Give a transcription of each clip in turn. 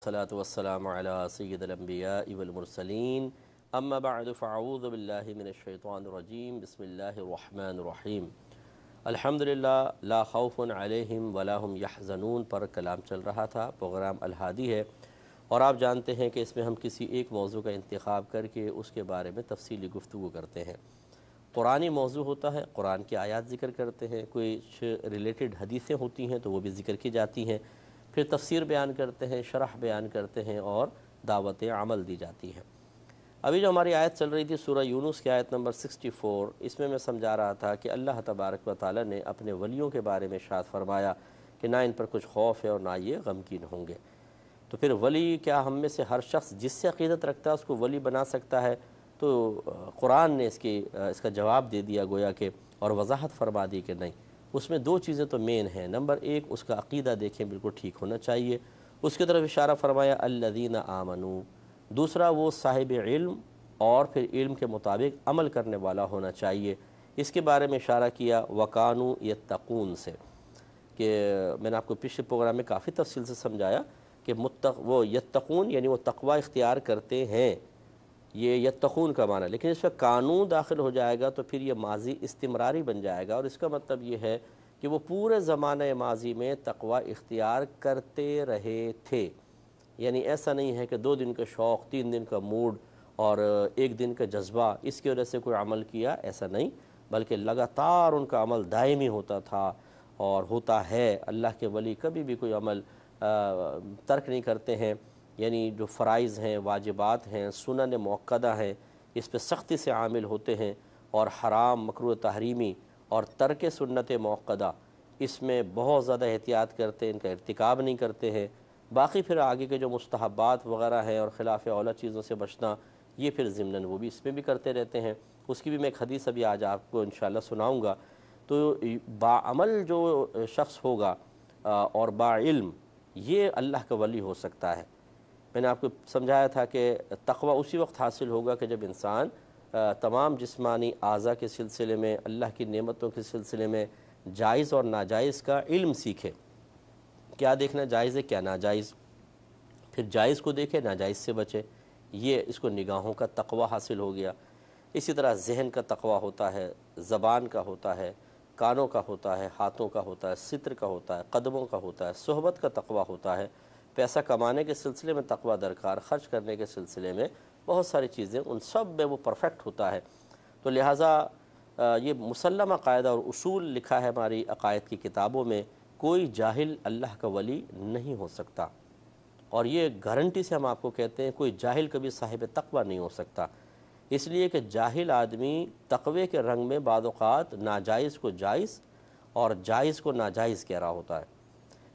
الصلاة والسلام على سید الانبیاء والمرسلین اما بعد فاعوذ باللہ من الشیطان الرجیم بسم اللہ الرحمن الرحیم الحمدللہ لا خوف علیہم ولا هم یحزنون پر کلام چل رہا تھا۔ پروگرام الہادی ہے اور آپ جانتے ہیں کہ اس میں ہم کسی ایک موضوع کا انتخاب کر کے اس کے بارے میں تفصیلی گفتگو کرتے ہیں۔ قرآنی موضوع ہوتا ہے، قرآن کی آیات ذکر کرتے ہیں، کوئی ریلیٹڈ حدیثیں ہوتی ہیں تو وہ بھی ذکر کی جاتی ہیں، پھر تفسیر بیان کرتے ہیں، شرح بیان کرتے ہیں اور دعوت عمل دی جاتی ہے۔ ابھی جو ہماری آیت چل رہی تھی سورہ یونس کی آیت نمبر 64، اس میں سمجھا رہا تھا کہ اللہ تبارک و تعالی نے اپنے ولیوں کے بارے میں ارشاد فرمایا کہ نہ ان پر کچھ خوف ہے اور نہ یہ غمگین ہوں گے۔ تو پھر ولی کیا ہم میں سے ہر شخص جس سے عقیدت رکھتا ہے اس کو ولی بنا سکتا ہے؟ تو قرآن نے اس کا جواب دے دیا گویا کہ، اور وضاحت فرما دی کہ نہیں، اس میں دو چیزیں تو مین ہیں۔ نمبر ایک، اس کا عقیدہ دیکھیں بالکل ٹھیک ہونا چاہیے، اس کی طرف اشارہ فرمایا الذین آمنوا۔ دوسرا، وہ صاحب علم اور پھر علم کے مطابق عمل کرنے والا ہونا چاہیے۔ اس کے بارے میں اشارہ کیا وَكَانُوا يَتَّقُونَ سے، کہ میں نے آپ کو پچھلے پروگرام میں کافی تفصیل سے سمجھایا کہ وہ یتقون یعنی وہ تقوی اختیار کرتے ہیں، یہ یتقون کا معنی، لیکن اس میں قانون داخل ہو جائے گا تو پھر یہ ماضی استمراری بن جائے گا، اور اس کا مطلب یہ ہے کہ وہ پورے زمانہ ماضی میں تقوی اختیار کرتے رہے تھے۔ یعنی ایسا نہیں ہے کہ 2 دن کا شوق، 3 دن کا موڈ اور 1 دن کا جذبہ اس کی وجہ سے کوئی عمل کیا، ایسا نہیں، بلکہ لگاتار ان کا عمل دائمی ہوتا تھا اور ہوتا ہے۔ اللہ کے ولی کبھی بھی کوئی عمل ترک نہیں کرتے ہیں، یعنی جو فرائض ہیں، واجبات ہیں، سنن مؤکدہ ہیں، اس پہ سختی سے عامل ہوتے ہیں، اور حرام، مکروہ تحریمی اور ترک سنت مؤکدہ اس میں بہت زیادہ احتیاط کرتے ہیں، ان کا ارتکاب نہیں کرتے ہیں۔ باقی پھر آگے کے جو مستحبات وغیرہ ہیں اور خلاف اولیٰ چیزوں سے بچنا، یہ پھر ضمناً وہ بھی اس میں بھی کرتے رہتے ہیں۔ اس کی بھی میں ایک حدیث ابھی آج آپ کو انشاءاللہ سناؤں گا۔ تو باعمل جو شخص ہوگا اور باعلم، یہ اللہ کا ولی ہو سکتا ہے۔ میں نے آپ کو سمجھایا تھا کہ تقوی اسی وقت حاصل ہوگا کہ جب انسان تمام جسمانی اعضاء کے سلسلے میں، اللہ کی نعمتوں کے سلسلے میں جائز اور ناجائز کا علم سیکھے۔ کیا دیکھنا جائز ہے، کیا ناجائز، پھر جائز کو دیکھے، ناجائز سے بچے، یہ اس کو نگاہوں کا تقوی حاصل ہو گیا۔ اسی طرح ذہن کا تقوی ہوتا ہے، زبان کا ہوتا ہے، کانوں کا ہوتا ہے، ہاتھوں کا ہوتا ہے، ستر کا ہوتا ہے، قدموں کا ہوتا ہے، صحبت کا تقوی ہوتا ہے۔ پیسہ کمانے کے سلسلے میں تقوی درکار، خرچ کرنے کے سلسلے میں بہت ساری چیزیں، ان سب میں وہ پرفیکٹ ہوتا ہے۔ تو لہٰذا یہ مسلمہ قاعدہ اور اصول لکھا ہے ہماری عقائد کی کتابوں میں، کوئی جاہل اللہ کا ولی نہیں ہو سکتا، اور یہ گارنٹی سے ہم آپ کو کہتے ہیں کوئی جاہل کبھی صاحب تقوی نہیں ہو سکتا، اس لیے کہ جاہل آدمی تقوی کے رنگ میں بعض اوقات ناجائز کو جائز اور جائز کو ناجائز کہہ رہا ہوتا ہے۔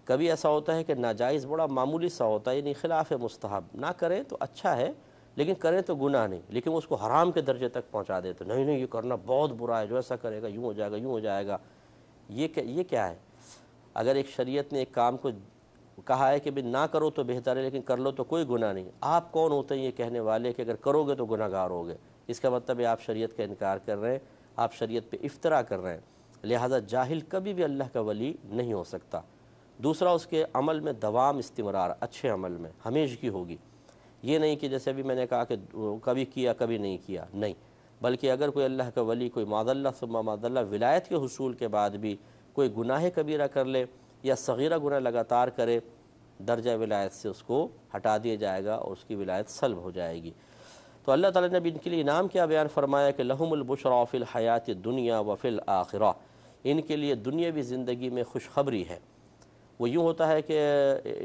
کبھی ایسا ہوتا ہے کہ ناجائز بڑا معمولی سا ہوتا ہے، یعنی خلاف مستحب، نہ کریں تو اچھا ہے لیکن کریں تو گناہ نہیں، لیکن وہ اس کو حرام کے درجے تک پہنچا دیتے، نہیں نہیں یہ کرنا بہت برا ہے، جو ایسا کرے گا یوں ہو جائے گا، یوں ہو جائے گا۔ یہ کیا ہے؟ اگر ایک شریعت نے ایک کام کو کہا ہے کہ بھی نہ کرو تو بہتر ہے لیکن کر لو تو کوئی گناہ نہیں، آپ کون ہوتے ہیں یہ کہنے والے کہ اگر کرو گے تو گناہ گار ہوگے؟ اس کا مطلب ہے آپ شریعت کا انکار کر رہے ہیں، آپ شریعت پہ افتراء کر رہے ہیں۔ لہٰذا جاہل کبھی بھی اللہ کا ولی نہیں ہو سکتا۔ دوسرا، اس کے عمل میں دوام، استمرار، اچھے عمل میں ہمیشہ کی ہوگی۔ یہ نہیں کہ جیسے ابھی میں نے کہا کہ کبھی کیا کبھی نہیں کیا، نہیں، بلکہ اگر کوئی اللہ کا ولی کوئی معاذ اللہ ثم معاذ اللہ ولایت کے حصول کے بعد بھی کوئی گناہ کبیرہ کر لے یا صغیرہ گناہ لگاتار کرے، درجہ ولایت سے اس کو ہٹا دیا جائے گا اور اس کی ولایت سلب ہو جائے گی۔ تو اللہ تعالیٰ نے بھی ان کے لیے انعام کیا بیان فرمایا کہ لہم البشریٰ فی الحیات الدنیا وفی الآخرہ، ان کے لیے دنیاوی زندگی میں خوشخبری ہے۔ وہ یوں ہوتا ہے کہ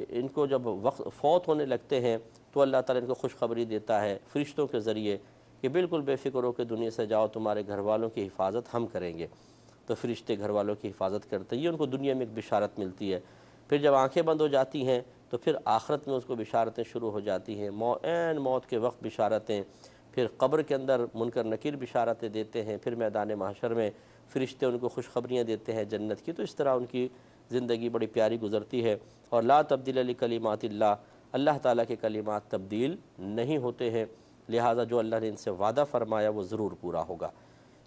ان کو جب وقت فوت ہونے لگتے ہیں تو اللہ تعالیٰ ان کو خوشخبری دیتا ہے فرشتوں کے ذریعے کہ بالکل بے فکر ہو کہ دنیا سے جاؤ، تمہارے گھر والوں کی حفاظت ہم کریں گے۔ تو فرشتے گھر والوں کی حفاظت کرتے ہیں، یہ ان کو دنیا میں ایک بشارت ملتی ہے۔ پھر جب آنکھیں بند ہو جاتی ہیں تو پھر آخرت میں اس کو بشارتیں شروع ہو جاتی ہیں، عین موت کے وقت بشارتیں، پھر قبر کے اندر منکر نکیر بشارتیں دیتے ہیں، پھر میدان محشر میں فرشتے ان کو خوشخبریاں دیتے ہیں جنت کی۔ تو اس طرح ان کی زندگی بڑی پیاری گزرتی ہے۔ اور لا تبدیل لکلمات اللہ، اللہ تعالیٰ کے کلمات تبدیل نہیں ہوتے ہیں، لہٰذا جو اللہ نے ان سے وعدہ فرمایا وہ ضرور پورا ہوگا۔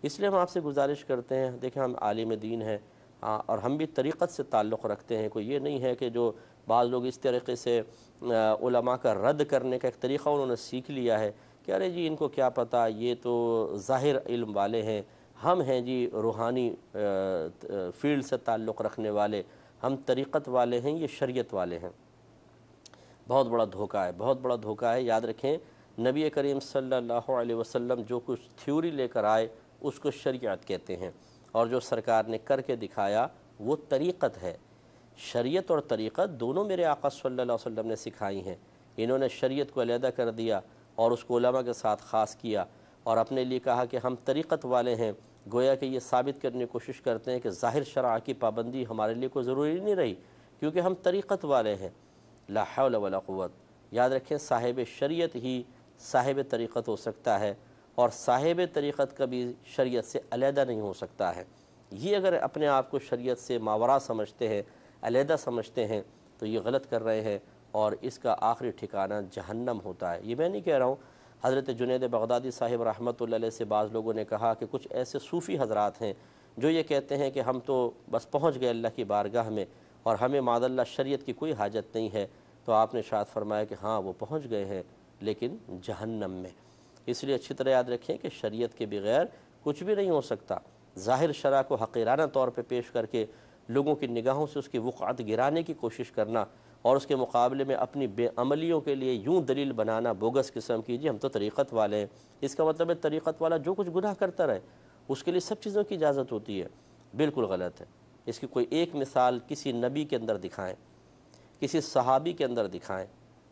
اس لیے ہم آپ سے گزارش کرتے ہیں، دیکھیں ہم عالم دین ہیں اور ہم بھی طریقت سے تعلق رکھتے ہیں، کوئی یہ نہیں ہے کہ جو بعض لوگ اس طریقے سے علماء کا رد کرنے کا ایک طریقہ انہوں نے سیکھ لیا ہے کہ ارے جی ان کو کیا پتہ، یہ تو ظاہر علم والے ہیں، ہم ہیں جی روحانی فیلڈ سے تعلق رکھنے والے، ہم طریقت والے ہیں، یہ شریعت والے ہیں۔ بہت بڑا دھوکہ ہے، بہت بڑا دھوکہ ہے۔ یاد رکھیں نبی کریم صلی اللہ علیہ وسلم جو کچھ تھیوری لے کر آئے اس کو شریعت کہتے ہیں، اور جو سرکار نے کر کے دکھایا وہ طریقت ہے۔ شریعت اور طریقت دونوں میرے آقا صلی اللہ علیہ وسلم نے سکھائی ہیں۔ انہوں نے شریعت کو علیحدہ کر دیا اور اس کو علماء کے ساتھ خاص کیا، اور اپنے لیے کہا کہ ہم طریقت والے ہیں۔ گویا کہ یہ ثابت کرنے کی کوشش کرتے ہیں کہ ظاہر شرع کی پابندی ہمارے لیے کوئی ضروری نہیں رہی، کیونکہ ہم طریقت والے ہیں۔ لا حول ولا قوت۔ یاد رکھیں صاحب شریعت ہی صاحب طریقت ہو سکتا ہے، اور صاحب طریقت کبھی شریعت سے علیحدہ نہیں ہو سکتا ہے۔ یہ اگر اپنے آپ کو شریعت سے ماورا سمجھتے ہیں، علیحدہ سمجھتے ہیں، تو یہ غلط کر رہے ہیں، اور اس کا آخری ٹھکانہ جہنم ہوتا ہے۔ یہ میں نہیں کہہ رہا ہوں، حضرت جنید بغدادی صاحب رحمۃ اللہ علیہ سے بعض لوگوں نے کہا کہ کچھ ایسے صوفی حضرات ہیں جو یہ کہتے ہیں کہ ہم تو بس پہنچ گئے اللہ کی بارگاہ میں، اور ہمیں معاذ اللہ شریعت کی کوئی حاجت نہیں ہے۔ تو آپ نے ارشاد فرمایا کہ ہاں وہ پہنچ گئے ہیں، لیکن جہنم میں۔ اس لیے اچھی طرح یاد رکھیں کہ شریعت کے بغیر کچھ بھی نہیں ہو سکتا۔ ظاہر شرع کو حقیرانہ طور پہ پیش کر کے لوگوں کی نگاہوں سے اس کی وقعت گرانے کی کوشش کرنا، اور اس کے مقابلے میں اپنی بے عملیوں کے لیے یوں دلیل بنانا بوگس قسم کی، جی ہم تو طریقت والے ہیں، اس کا مطلب ہے طریقت والا جو کچھ گناہ کرتا رہے اس کے لیے سب چیزوں کی اجازت ہوتی ہے۔ بالکل غلط ہے۔ اس کی کوئی ایک مثال کسی نبی کے اندر دکھائیں، کسی صحابی کے اندر دکھائیں،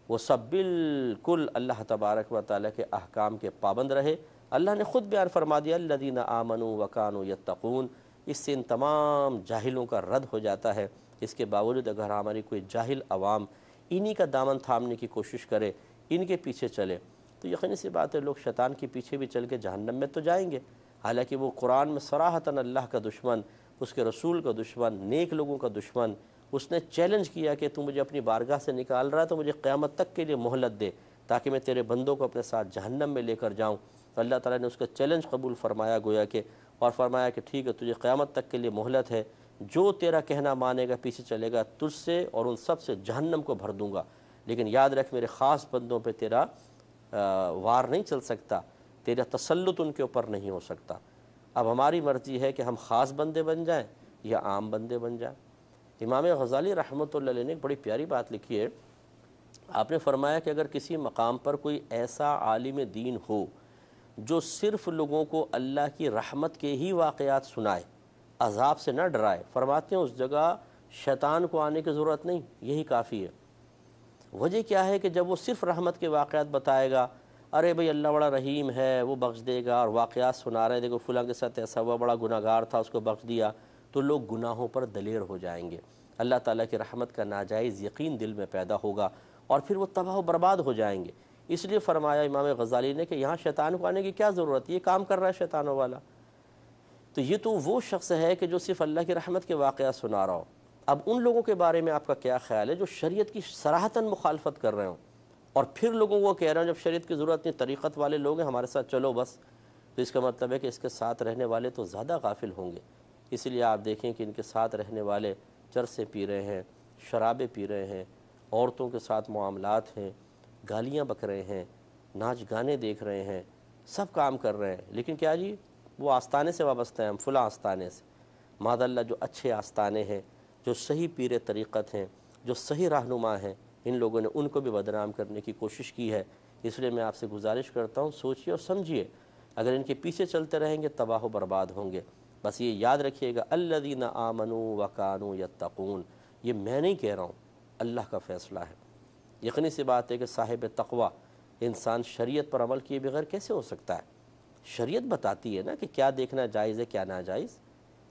وہ سب بالکل اللہ تبارک و تعالیٰ کے احکام کے پابند رہے۔ اللہ نے خود بیان فرما دیا الذین آمنوا وکانوا یتقون۔ اس سے ان تمام جاہلوں کا رد ہو جاتا ہے۔ اس کے باوجود اگر ہماری کوئی جاہل عوام انہی کا دامن تھامنے کی کوشش کرے، ان کے پیچھے چلے، تو یقینی سی بات ہے لوگ شیطان کے پیچھے بھی چل کے جہنم میں تو جائیں گے۔ حالانکہ وہ قرآن میں صراحتاً اللہ کا دشمن، اس کے رسول کا دشمن، نیک لوگوں کا دشمن، اس نے چیلنج کیا کہ تو مجھے اپنی بارگاہ سے نکال رہا ہے تو مجھے قیامت تک کے لیے مہلت دے تاکہ میں تیرے بندوں کو اپنے ساتھ جہنم میں لے کر جاؤں۔ تو اللہ تعالیٰ نے اس کا چیلنج قبول فرمایا گویا کہ، اور فرمایا کہ ٹھیک ہے تجھے قیامت تک کے لیے مہلت ہے، جو تیرا کہنا مانے گا پیچھے چلے گا تجھ سے اور ان سب سے جہنم کو بھر دوں گا، لیکن یاد رکھ میرے خاص بندوں پہ تیرا وار نہیں چل سکتا، تیرا تسلط ان کے اوپر نہیں ہو سکتا۔ اب ہماری مرضی ہے کہ ہم خاص بندے بن جائیں یا عام بندے بن جائیں۔ امام غزالی رحمۃ اللہ علیہ نے ایک بڑی پیاری بات لکھی ہے۔ آپ نے فرمایا کہ اگر کسی مقام پر کوئی ایسا عالم دین ہو جو صرف لوگوں کو اللہ کی رحمت کے ہی واقعات سنائے، عذاب سے نہ ڈرائے، فرماتے ہیں اس جگہ شیطان کو آنے کی ضرورت نہیں، یہی کافی ہے۔ وجہ کیا ہے کہ جب وہ صرف رحمت کے واقعات بتائے گا، ارے بھئی اللہ بڑا رحیم ہے وہ بخش دے گا، اور واقعات سنا رہے ہیں دیکھو فلاں کے ساتھ ایسا ہوا، بڑا گناہ گار تھا اس کو بخش دیا، تو لوگ گناہوں پر دلیر ہو جائیں گے، اللہ تعالیٰ کی رحمت کا ناجائز یقین دل میں پیدا ہوگا، اور پھر وہ تباہ و برباد ہو جائیں گے۔ اس لیے فرمایا امام غزالی نے کہ یہاں شیطان کو آنے کی کیا ضرورت ہے، یہ کام کر رہا ہے شیطانوں والا۔ تو یہ تو وہ شخص ہے کہ جو صرف اللہ کی رحمت کے واقعات سنا رہا ہو۔ اب ان لوگوں کے بارے میں آپ کا کیا خیال ہے جو شریعت کی صراحتاً مخالفت کر رہے ہوں، اور پھر لوگوں کو کہہ رہے ہیں جب شریعت کی ضرورت نہیں، طریقت والے لوگ ہیں ہمارے ساتھ چلو بس، تو اس کا مطلب ہے کہ اس کے ساتھ رہنے والے تو زیادہ غافل ہوں گے۔ اس لیے آپ دیکھیں کہ ان کے ساتھ رہنے والے چرسیں پی رہے ہیں، شرابیں پی رہے ہیں، عورتوں کے ساتھ معاملات ہیں، گالیاں بک رہے ہیں، ناچ گانے دیکھ رہے ہیں، سب کام کر رہے ہیں، لیکن کیا جی وہ آستانے سے وابستہ ہیں، ہم فلاں آستانے سے۔ معاذ اللہ جو اچھے آستانے ہیں، جو صحیح پیر طریقت ہیں، جو صحیح رہنما ہیں، ان لوگوں نے ان کو بھی بدنام کرنے کی کوشش کی ہے۔ اس لیے میں آپ سے گزارش کرتا ہوں سوچئے اور سمجھیے، اگر ان کے پیچھے چلتے رہیں گے تباہ و برباد ہوں گے۔ بس یہ یاد رکھیے گا الذین آمنوا وکانوا یتقون، یہ میں نہیں کہہ رہا ہوں، اللہ کا فیصلہ ہے۔ یقینی سی بات ہے کہ صاحب تقوی انسان شریعت پر عمل کیے بغیر کیسے ہو سکتا ہے؟ شریعت بتاتی ہے نا کہ کیا دیکھنا جائز ہے کیا ناجائز۔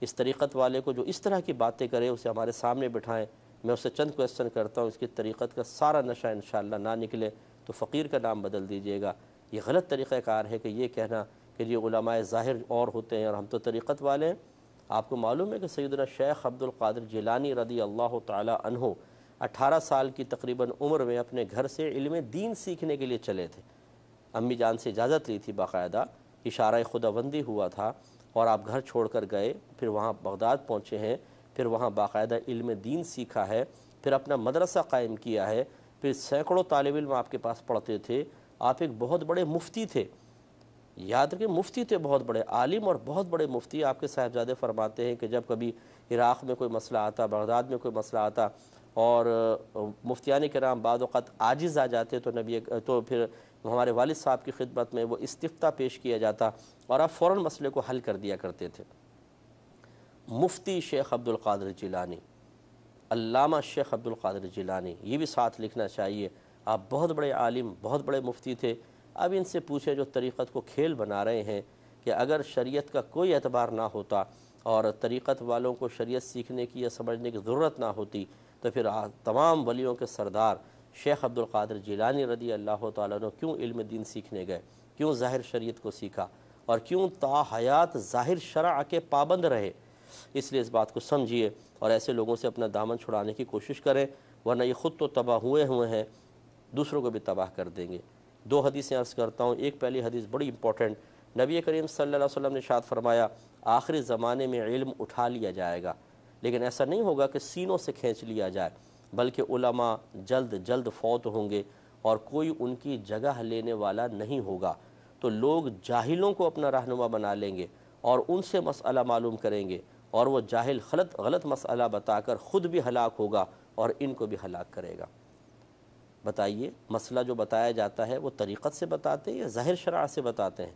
اس طریقت والے کو جو اس طرح کی باتیں کرے اسے ہمارے سامنے بٹھائیں، میں اسے چند کویسچن کرتا ہوں، اس کی طریقت کا سارا نشہ انشاءاللہ نہ نکلے تو فقیر کا نام بدل دیجئے گا۔ یہ غلط طریقہ کار ہے کہ یہ کہنا کہ یہ علماء ظاہر اور ہوتے ہیں اور ہم تو طریقت والے ہیں۔ آپ کو معلوم ہے کہ سیدنا شیخ عبد القادر جیلانی رضی اللہ تعالی عنہ 18 سال کی تقریباً عمر میں اپنے گھر سے علم دین سیکھنے کے لیے چلے تھے۔ امی جان سے اجازت لی تھی، باقاعدہ اشارہ خداوندی ہوا تھا، اور آپ گھر چھوڑ کر گئے، پھر وہاں بغداد پہنچے ہیں، پھر وہاں باقاعدہ علم دین سیکھا ہے، پھر اپنا مدرسہ قائم کیا ہے، پھر سینکڑوں طالب علم آپ کے پاس پڑھتے تھے، آپ ایک بہت بڑے مفتی تھے، یاد رکھیں مفتی تھے، بہت بڑے عالم اور بہت بڑے مفتی۔ آپ کے صاحبزادے فرماتے ہیں کہ جب کبھی عراق میں کوئی مسئلہ آتا، بغداد میں کوئی مسئلہ آتا اور مفتیان کرام بعض اوقات عاجز آ جاتے تو پھر ہمارے والد صاحب کی خدمت میں وہ استفتاء پیش کیا جاتا اور آپ فوراً مسئلے کو حل کر دیا کرتے تھے۔ مفتی شیخ عبد القادر جیلانی، علامہ شیخ عبد القادر جیلانی، یہ بھی ساتھ لکھنا چاہیے۔ آپ بہت بڑے عالم، بہت بڑے مفتی تھے۔ اب ان سے پوچھیں جو طریقت کو کھیل بنا رہے ہیں کہ اگر شریعت کا کوئی اعتبار نہ ہوتا اور طریقت والوں کو شریعت سیکھنے کی یا سمجھنے کی ضرورت نہ ہوتی تو پھر تمام ولیوں کے سردار شیخ عبد القادر جیلانی رضی اللہ تعالیٰ عنہ کیوں علم دین سیکھنے گئے، کیوں ظاہر شریعت کو سیکھا اور کیوں تا حیات ظاہر شرع کے پابند رہے؟ اس لیے اس بات کو سمجھیے اور ایسے لوگوں سے اپنا دامن چھڑانے کی کوشش کریں، ورنہ یہ خود تو تباہ ہوئے ہیں، دوسروں کو بھی تباہ کر دیں گے۔ دو حدیثیں عرض کرتا ہوں۔ ایک پہلی حدیث بڑی امپورٹنٹ، نبی کریم صلی اللہ علیہ وسلم نے ارشاد فرمایا آخری زمانے میں علم اٹھا لیا جائے گا، لیکن ایسا نہیں ہوگا کہ سینوں سے کھینچ لیا جائے، بلکہ علماء جلد جلد فوت ہوں گے اور کوئی ان کی جگہ لینے والا نہیں ہوگا، تو لوگ جاہلوں کو اپنا رہنما بنا لیں گے اور ان سے مسئلہ معلوم کریں گے اور وہ جاہل غلط مسئلہ بتا کر خود بھی ہلاک ہوگا اور ان کو بھی ہلاک کرے گا۔ بتائیے مسئلہ جو بتایا جاتا ہے وہ طریقت سے بتاتے ہیں یا ظاہر شرع سے بتاتے ہیں؟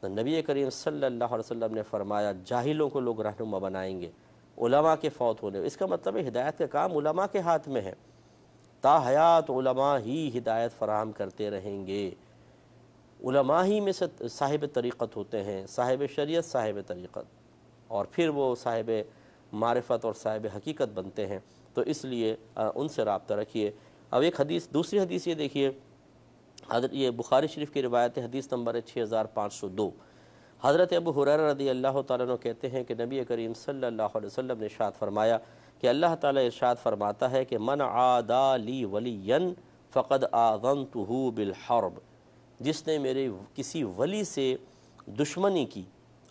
تو نبی کریم صلی اللہ علیہ وسلم نے فرمایا جاہلوں کو لوگ رہنما بنائیں گے علماء کے فوت ہونے۔ اس کا مطلب ہے ہدایت کا کام علماء کے ہاتھ میں ہے، تا حیات علماء ہی ہدایت فراہم کرتے رہیں گے، علماء ہی میں سے صاحب طریقت ہوتے ہیں، صاحب شریعت، صاحب طریقت، اور پھر وہ صاحب معرفت اور صاحب حقیقت بنتے ہیں۔ تو اس لیے ان سے رابطہ رکھیے۔ اب ایک حدیث، دوسری حدیث یہ دیکھیے، یہ بخاری شریف کی روایت ہے، حدیث نمبر 6502۔ حضرت ابو ہریرہ رضی اللہ تعالیٰ عنہ کہتے ہیں کہ نبی کریم صلی اللہ علیہ وسلم نے ارشاد فرمایا کہ اللہ تعالیٰ ارشاد فرماتا ہے کہ من عادی لی ولیا فقد آذنتہ بالحرب، جس نے میرے کسی ولی سے دشمنی کی،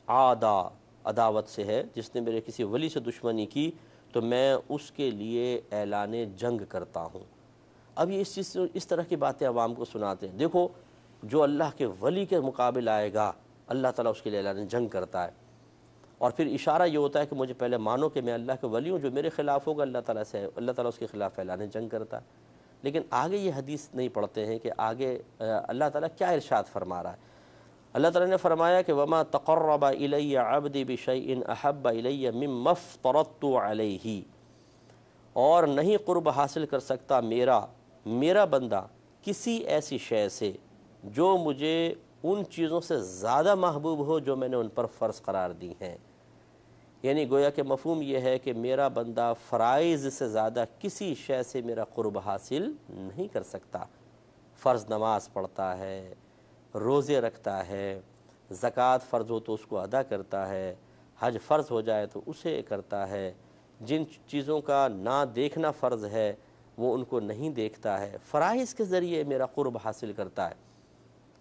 عداوت سے ہے، جس نے میرے کسی ولی سے دشمنی کی تو میں اس کے لیے اعلان جنگ کرتا ہوں۔ اب یہ اس طرح کی باتیں عوام کو سناتے ہیں، دیکھو جو اللہ کے ولی کے مقابل آئے گا اللہ تعالیٰ اس کے لیے اعلان جنگ کرتا ہے، اور پھر اشارہ یہ ہوتا ہے کہ مجھے پہلے مانو کہ میں اللہ کے ولی ہوں، جو میرے خلاف ہوگا اللہ تعالیٰ اس کے خلاف اعلان جنگ کرتا ہے۔ لیکن آگے یہ حدیث نہیں پڑھتے ہیں کہ آگے اللہ تعالیٰ کیا ارشاد فرما رہا ہے۔ اللہ تعالیٰ نے فرمایا کہ وَمَا تَقَرَّبَ إِلَيَّ عَبْدِي بِشَيْءٍ أَحَبَّ إِلَيَّ مِمَّا افْتَرَضْتُ عَلَيْهِ، اور نہیں قرب حاصل کر سکتا میرا بندہ کسی ایسی شے سے جو مجھے ان چیزوں سے زیادہ محبوب ہو جو میں نے ان پر فرض قرار دی ہیں۔ یعنی گویا کہ مفہوم یہ ہے کہ میرا بندہ فرائض سے زیادہ کسی شے سے میرا قرب حاصل نہیں کر سکتا۔ فرض نماز پڑھتا ہے، روزے رکھتا ہے، زکوٰۃ فرض ہو تو اس کو ادا کرتا ہے، حج فرض ہو جائے تو اسے کرتا ہے، جن چیزوں کا نہ دیکھنا فرض ہے وہ ان کو نہیں دیکھتا ہے، فرائض کے ذریعے میرا قرب حاصل کرتا ہے۔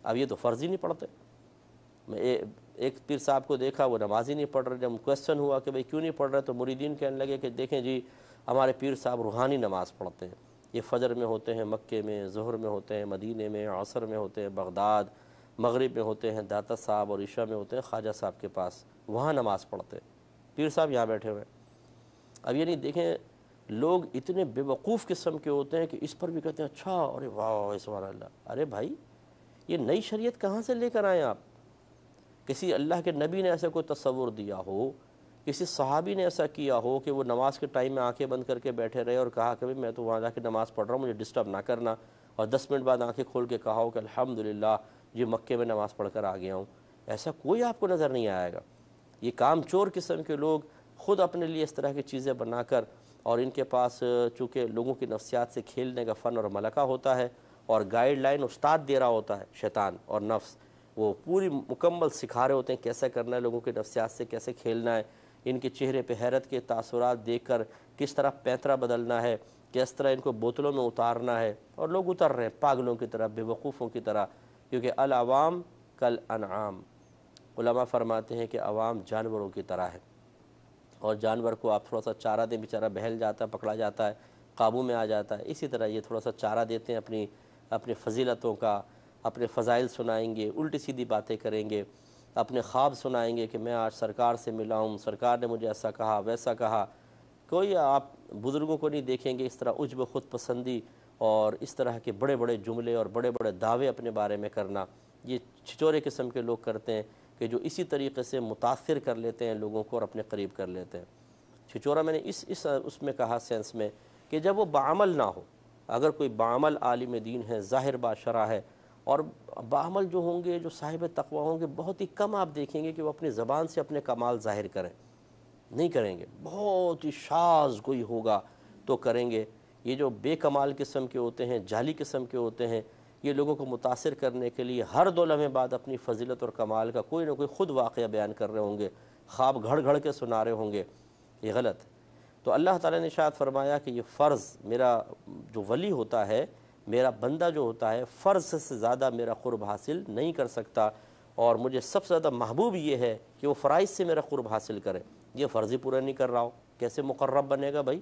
اب یہ تو فرض ہی نہیں پڑھتے۔ میں ایک پیر صاحب کو دیکھا وہ نماز ہی نہیں پڑھ رہے، جب کویسچن ہوا کہ بھئی کیوں نہیں پڑھ رہے تو مریدین کہنے لگے کہ دیکھیں جی ہمارے پیر صاحب روحانی نماز پڑھتے ہیں، یہ فجر میں ہوتے ہیں مکے میں، ظہر میں ہوتے ہیں مدینے میں، عصر میں ہوتے ہیں بغداد، مغرب میں ہوتے ہیں داتا صاحب، اور عشاء میں ہوتے ہیں خواجہ صاحب کے پاس، وہاں نماز پڑھتے ہیں، پیر صاحب یہاں بیٹھے ہوئے ہیں۔ اب یہ نہیں دیکھیں لوگ اتنے بے وقوف قسم کے ہوتے ہیں کہ اس پر بھی کہتے ہیں اچھا، ارے واہ سبحان اللہ۔ ارے بھائی یہ نئی شریعت کہاں سے لے کر آئے آپ؟ کسی اللہ کے نبی نے ایسا کوئی تصور دیا ہو، کسی صحابی نے ایسا کیا ہو کہ وہ نماز کے ٹائم میں آنکھیں بند کر کے بیٹھے رہے اور کہا کہ میں تو وہاں جا کے نماز پڑھ رہا ہوں، مجھے ڈسٹرب نہ کرنا، اور 10 منٹ بعد آنکھیں کھول کے کہا ہو کہ الحمدللہ جی مکے میں نماز پڑھ کر آ گیا ہوں؟ ایسا کوئی آپ کو نظر نہیں آئے گا۔ یہ کام چور قسم کے لوگ خود اپنے لیے اس طرح کی چیزیں بنا کر، اور ان کے پاس چونکہ لوگوں کی نفسیات سے کھیلنے کا فن اور ملکہ ہوتا ہے اور گائیڈ لائن استاد دے رہا ہوتا ہے شیطان اور نفس، وہ پوری مکمل سکھا رہے ہوتے ہیں کیسے کرنا ہے، لوگوں کی نفسیات سے کیسے کھیلنا ہے، ان کے چہرے پہ حیرت کے تاثرات دیکھ کر کس طرح پینترا بدلنا ہے، کس طرح ان کو بوتلوں میں اتارنا ہے، اور لوگ اتر رہے ہیں پاگلوں کی طرح، بے وقوفوں کی طرح، کیونکہ العوام کالانعام، علماء فرماتے ہیں کہ عوام جانوروں کی طرح ہے، اور جانور کو آپ تھوڑا سا چارہ دیں بیچارہ بہل جاتا ہے، پکڑا جاتا ہے، قابو میں آ جاتا ہے۔ اسی طرح یہ تھوڑا سا چارہ دیتے ہیں اپنی فضیلتوں کا، اپنے فضائل سنائیں گے، الٹی سیدھی باتیں کریں گے، اپنے خواب سنائیں گے کہ میں آج سرکار سے ملا ہوں، سرکار نے مجھے ایسا کہا ویسا کہا۔ کوئی آپ بزرگوں کو نہیں دیکھیں گے اس طرح عجب خود پسندی اور اس طرح کے بڑے بڑے جملے اور بڑے بڑے دعوے اپنے بارے میں کرنا۔ یہ چھچورے قسم کے لوگ کرتے ہیں کہ جو اسی طریقے سے متاثر کر لیتے ہیں لوگوں کو اور اپنے قریب کر لیتے ہیں۔ چھچورا میں نے اس میں کہا سینس میں کہ جب وہ بعمل نہ ہو، اگر کوئی بعمل عالم دین ہے، ظاہر باشرہ ہے، اور بعمل جو ہوں گے، جو صاحب تقوی ہوں گے، بہت ہی کم آپ دیکھیں گے کہ وہ اپنی زبان سے اپنے کمال ظاہر کریں، نہیں کریں گے۔ بہت ہی شاذ کوئی ہوگا تو کریں گے۔ یہ جو بے کمال قسم کے ہوتے ہیں، جعلی قسم کے ہوتے ہیں، یہ لوگوں کو متاثر کرنے کے لیے ہر 2 لمحے بعد اپنی فضیلت اور کمال کا کوئی نہ کوئی خود واقعہ بیان کر رہے ہوں گے، خواب گھڑ گھڑ کے سنا رہے ہوں گے۔ یہ غلط ہے۔ تو اللہ تعالیٰ نے ارشاد فرمایا کہ یہ فرض، میرا جو ولی ہوتا ہے، میرا بندہ جو ہوتا ہے، فرض سے زیادہ میرا قرب حاصل نہیں کر سکتا، اور مجھے سب سے زیادہ محبوب یہ ہے کہ وہ فرائض سے میرا قرب حاصل کرے۔ یہ فرض ہی پورا نہیں کر رہا ہو، کیسے مقرب بنے گا بھائی؟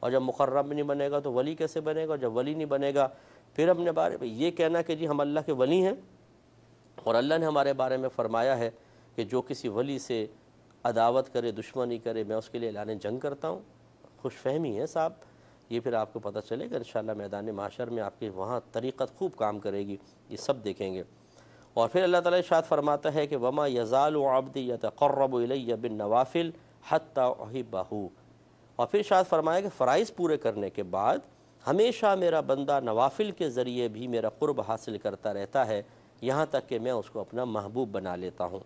اور جب مقرب نہیں بنے گا تو ولی کیسے بنے گا؟ اور جب ولی نہیں بنے گا پھر اپنے بارے میں یہ کہنا کہ جی ہم اللہ کے ولی ہیں، اور اللہ نے ہمارے بارے میں فرمایا ہے کہ جو کسی ولی سے عداوت کرے، دشمنی کرے، میں اس کے لیے اعلان جنگ کرتا ہوں۔ خوش فہمی ہے صاحب، یہ پھر آپ کو پتہ چلے گا انشاءاللہ میدان محشر میں، آپ کے وہاں طریقت خوب کام کرے گی، یہ سب دیکھیں گے۔ اور پھر اللہ تعالیٰ ارشاد فرماتا ہے کہ وَمَا يَزَالُ عَبْدِي يَتَقَرَّبُ إِلَيَّ بِالنَّوَافِلِ حَتَّى أُحِبَّهُ۔ اور پھر ارشاد فرمایا کہ فرائض پورے کرنے کے بعد ہمیشہ میرا بندہ نوافل کے ذریعے بھی میرا قرب حاصل کرتا رہتا ہے، یہاں تک کہ میں اس کو اپنا محبوب بنا لیتا ہوں۔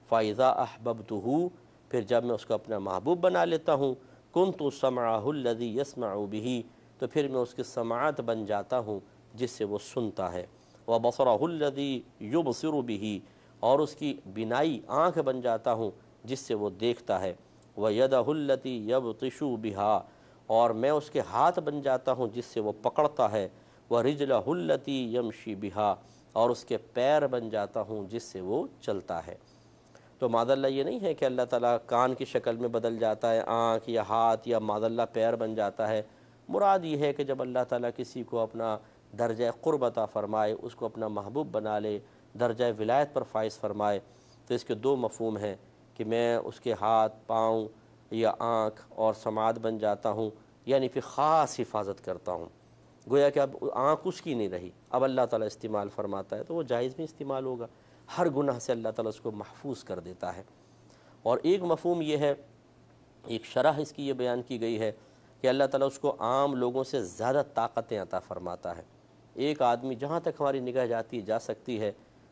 فَإِذَا أَحْبَبْتُهُ، پھر جب میں اس کو اپنا محبوب بنا لیتا ہوں، كُنْتُ سَمْعَهُ الَّذِي يَسْمَعُ بِهِ، تو پھر میں اس کی سماعت بن جاتا ہوں جس سے وہ سنتا ہے، وَبَصَرَهُ الَّذِي يُبْصِرُ بِهِ، اور اس کی بینائی آنکھ بن جاتا ہوں جس سے وہ دیکھتا ہے، وَيَدَهُ الَّتِي يَبْطِشُ بِهَا، اور میں اس کے ہاتھ بن جاتا ہوں جس سے وہ پکڑتا ہے، وَرِجْلَهُ الَّتِي يَمْشِي بِهَا، اور اس کے پیر بن جاتا ہوں جس سے وہ چلتا ہے۔ تو معاذ اللہ یہ نہیں ہے کہ اللہ تعالیٰ کان کی شکل میں بدل جاتا ہے، آنکھ یا ہاتھ، یا معاذ اللہ پیر بن جاتا ہے۔ مراد یہ ہے کہ جب اللہ تعالیٰ کسی کو اپنا درجہ قرب عطا فرمائے، اس کو اپنا محبوب بنا لے، درجہ ولایت پر فائز فرمائے، تو اس کے 2 مفہوم ہیں کہ میں اس کے ہاتھ، پاؤں یا آنکھ اور سماعت بن جاتا ہوں، یعنی پھر خاص حفاظت کرتا ہوں، گویا کہ اب آنکھ اس کی نہیں رہی، اب اللہ تعالیٰ استعمال فرماتا ہے تو وہ جائز میں استعمال ہوگا، ہر گناہ سے اللہ تعالیٰ اس کو محفوظ کر دیتا ہے۔ اور ایک مفہوم یہ ہے، ایک شرح اس کی یہ بیان کی گئی ہے کہ اللہ تعالیٰ اس کو عام لوگوں سے زیادہ طاقتیں عطا فرماتا ہے۔ ایک آدمی جہاں تک ہماری نگاہ جاتی جا سکتی ہے،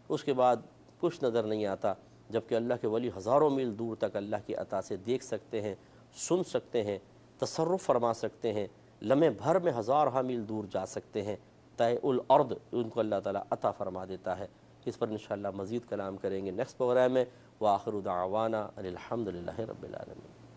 اس کے بعد کچھ نظر نہیں آتا، جبکہ اللہ کے ولی ہزاروں میل دور تک اللہ کی عطا سے دیکھ سکتے ہیں، سن سکتے ہیں، تصرف فرما سکتے ہیں، لمحے بھر میں ہزارہ میل دور جا سکتے ہیں، طے الارض ان کو اللہ تعالیٰ عطا فرما دیتا ہے۔ اس پر انشاءاللہ مزید کلام کریں گے نیکسٹ پروگرام میں۔ وآخر دعوانا ان الحمد للہ رب العالمین۔